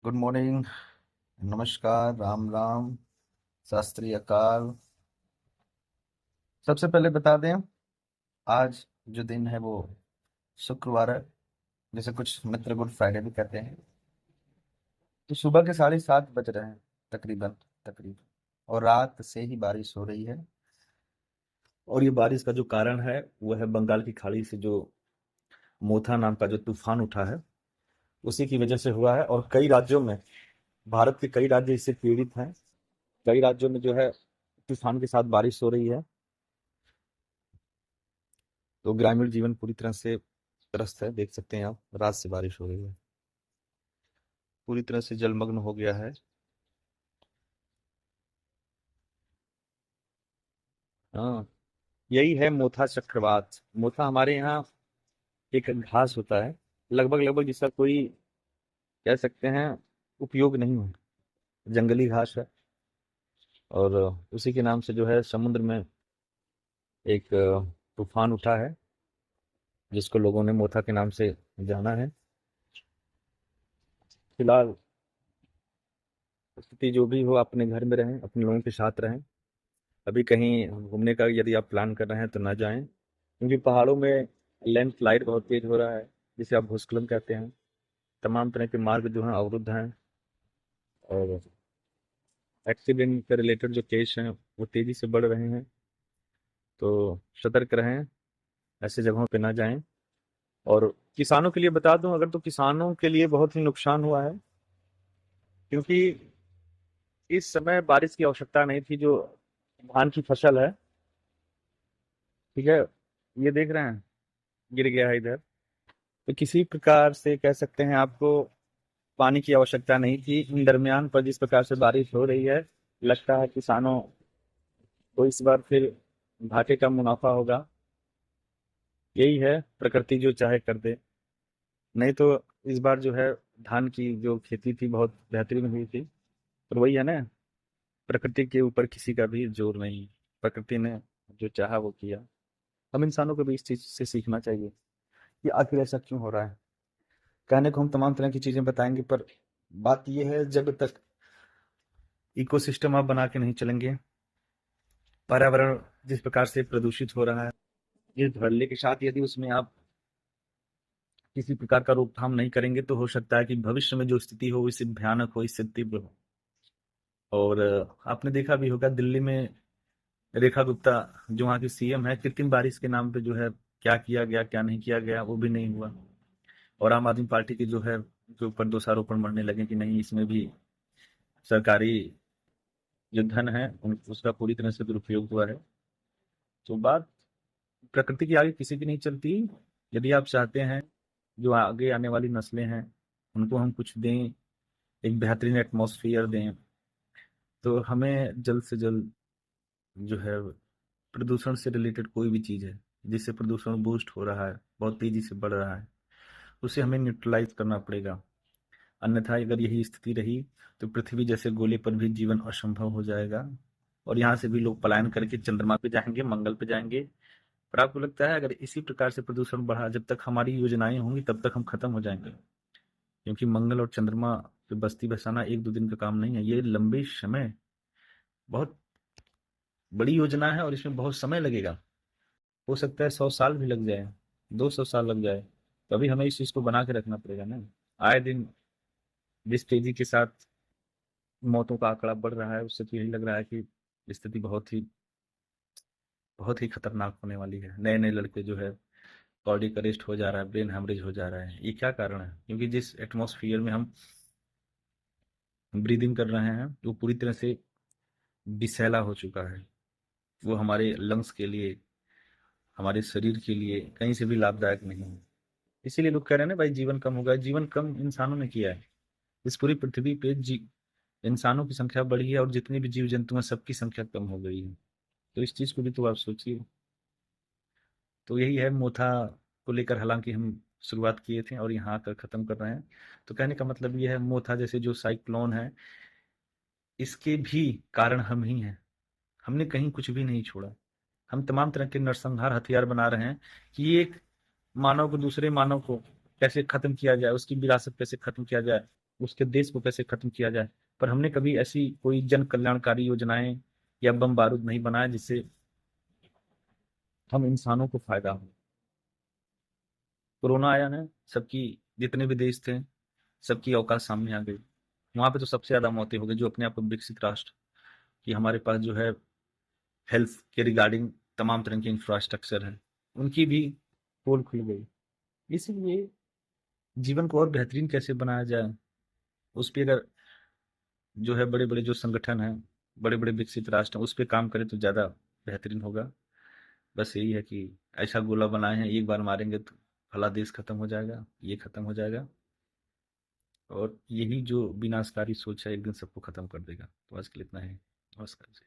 Good morning. नमस्कार, राम राम, सत श्री अकाल। सबसे पहले बता दें, आज जो दिन है वो शुक्रवार है, जिसे कुछ मित्र गुड फ्राइडे भी कहते हैं। तो सुबह के 7:30 बज रहे हैं तकरीबन तकरीबन, और रात से ही बारिश हो रही है। और ये बारिश का जो कारण है वो है बंगाल की खाड़ी से जो मोथा नाम का जो तूफान उठा है, उसी की वजह से हुआ है। और कई राज्यों में, भारत के कई राज्य इससे पीड़ित हैं। कई राज्यों में जो है तूफान के साथ बारिश हो रही है, तो ग्रामीण जीवन पूरी तरह से त्रस्त है। देख सकते हैं आप, रात से बारिश हो रही है, पूरी तरह से जलमग्न हो गया है। हाँ, यही है मोथा चक्रवात। मोथा हमारे यहाँ एक घास होता है, लगभग लगभग जिसका कोई कह सकते हैं उपयोग नहीं है। जंगली घास है, और उसी के नाम से जो है समुद्र में एक तूफान उठा है, जिसको लोगों ने मोथा के नाम से जाना है। फिलहाल स्थिति जो भी हो, अपने घर में रहें, अपने लोगों के साथ रहें। अभी कहीं घूमने का यदि आप प्लान कर रहे हैं तो ना जाएं, क्योंकि पहाड़ों में लैंडस्लाइड बहुत तेज हो रहा है, जिसे आप भूस्खलन कहते हैं। तमाम तरह के मार्ग जो हैं अवरुद्ध हैं, और एक्सीडेंट से रिलेटेड जो केस हैं वो तेजी से बढ़ रहे हैं। तो सतर्क रहें, ऐसे जगहों पे ना जाएं। और किसानों के लिए बता दूं, अगर तो किसानों के लिए बहुत ही नुकसान हुआ है, क्योंकि इस समय बारिश की आवश्यकता नहीं थी। जो धान की फसल है, ठीक है, ये देख रहे हैं गिर गया है इधर। तो किसी प्रकार से कह सकते हैं आपको पानी की आवश्यकता नहीं थी। इन दरमियान पर जिस प्रकार से बारिश हो रही है, लगता है किसानों को इस बार फिर घाटे का मुनाफा होगा। यही है, प्रकृति जो चाहे कर दे। नहीं तो इस बार जो है धान की जो खेती थी बहुत बेहतरीन हुई थी। पर वही है ना, प्रकृति के ऊपर किसी का भी जोर नहीं। प्रकृति ने जो चाहा वो किया। हम इंसानों को भी इस चीज से सीखना चाहिए कि आखिर ऐसा क्यों हो रहा है। कहने को हम तमाम तरह की चीजें बताएंगे, पर बात यह है, जब तक इकोसिस्टम आप बना के नहीं चलेंगे, पर्यावरण जिस प्रकार से प्रदूषित हो रहा है, इस धड़ल्ले के साथ यदि उसमें आप किसी प्रकार का रोकथाम नहीं करेंगे, तो हो सकता है कि भविष्य में जो स्थिति हो इससे भयानक हो, इससे तीव्र हो। और आपने देखा भी होगा, दिल्ली में रेखा गुप्ता जो वहाँ की सीएम है, कृत्रिम बारिश के नाम पे जो है क्या किया गया क्या नहीं किया गया वो भी नहीं हुआ। और आम आदमी पार्टी की जो है के ऊपर दोषारोपण बढ़ने लगे कि नहीं, इसमें भी सरकारी जो धन है उसका पूरी तरह से दुरुपयोग हुआ है। तो बात प्रकृति की आगे किसी की नहीं चलती। यदि आप चाहते हैं जो आगे आने वाली नस्लें हैं उनको हम कुछ दें, एक बेहतरीन एटमॉस्फेयर दें, तो हमें जल्द से जल्द जो है प्रदूषण से रिलेटेड कोई भी चीज़ है जिससे प्रदूषण बूस्ट हो रहा है, बहुत तेजी से बढ़ रहा है, उसे हमें न्यूट्रलाइज करना पड़ेगा। अन्यथा अगर यही स्थिति रही तो पृथ्वी जैसे गोले पर भी जीवन असंभव हो जाएगा, और यहाँ से भी लोग पलायन करके चंद्रमा पे जाएंगे, मंगल पे जाएंगे। पर आपको लगता है अगर इसी प्रकार से प्रदूषण बढ़ा, जब तक हमारी योजनाएं होंगी तब तक हम खत्म हो जाएंगे? क्योंकि मंगल और चंद्रमा पे बस्ती बसाना एक दो दिन का काम नहीं है, ये लंबे समय, बहुत बड़ी योजना है, और इसमें बहुत समय लगेगा। हो सकता है 100 साल भी लग जाए, 200 साल लग जाए। तो अभी हमें इस चीज को बना के रखना पड़ेगा ना। आए दिन जिस तेजी के साथ मौतों का आंकड़ा बढ़ रहा है, उससे तो यही लग रहा है कि स्थिति बहुत ही खतरनाक होने वाली है। नए नए लड़के जो है कार्डियक अरेस्ट हो जा रहा है, ब्रेन हेमरेज हो जा रहा है। ये क्या कारण है? क्योंकि जिस एटमॉस्फेयर में हम ब्रीदिंग कर रहे हैं वो पूरी तरह से विषैला हो चुका है। वो हमारे लंग्स के लिए, हमारे शरीर के लिए कहीं से भी लाभदायक नहीं है। इसीलिए लोग कह रहे हैं ना भाई, जीवन कम होगा। जीवन कम इंसानों ने किया है। इस पूरी पृथ्वी पे इंसानों की संख्या बढ़ी है, और जितने भी जीव जंतु हैं सबकी संख्या कम हो गई है। तो इस चीज को भी तो आप सोचिए। तो यही है मोथा को लेकर, हालांकि हम शुरुआत किए थे और यहाँ आकर खत्म कर रहे हैं। तो कहने का मतलब ये है, मोथा जैसे जो साइक्लोन है, इसके भी कारण हम ही हैं। हमने कहीं कुछ भी नहीं छोड़ा। हम तमाम तरह के नरसंहार हथियार बना रहे हैं कि एक मानव को दूसरे मानव को कैसे खत्म किया जाए, उसकी विरासत कैसे खत्म किया जाए। उसके देश को कैसे खत्म किया जाए। पर हमने कभी ऐसी कोई जन कल्याणकारी योजनाएं या बम बारूद नहीं बनाया जिससे हम इंसानों को फायदा हो। कोरोना आया ना, सबकी, जितने भी देश थे, सबकी औकात सामने आ गई। वहां पे तो सबसे ज्यादा मौतें हो गई जो अपने आप में विकसित राष्ट्र, कि हमारे पास जो है हेल्थ के रिगार्डिंग तमाम तरह के इंफ्रास्ट्रक्चर है, उनकी भी पोल खुल गई। इसीलिए जीवन को और बेहतरीन कैसे बनाया जाए, उस पर अगर जो है बड़े बड़े जो संगठन हैं, बड़े बड़े विकसित राष्ट्र हैं, उस पर काम करें तो ज़्यादा बेहतरीन होगा। बस यही है कि ऐसा गोला बनाए हैं, एक बार मारेंगे तो फला देश खत्म हो जाएगा, ये खत्म हो जाएगा, और यही जो विनाशकारी सोच है एक दिन सबको खत्म कर देगा। तो आज के लिए इतना ही। नमस्कार जी।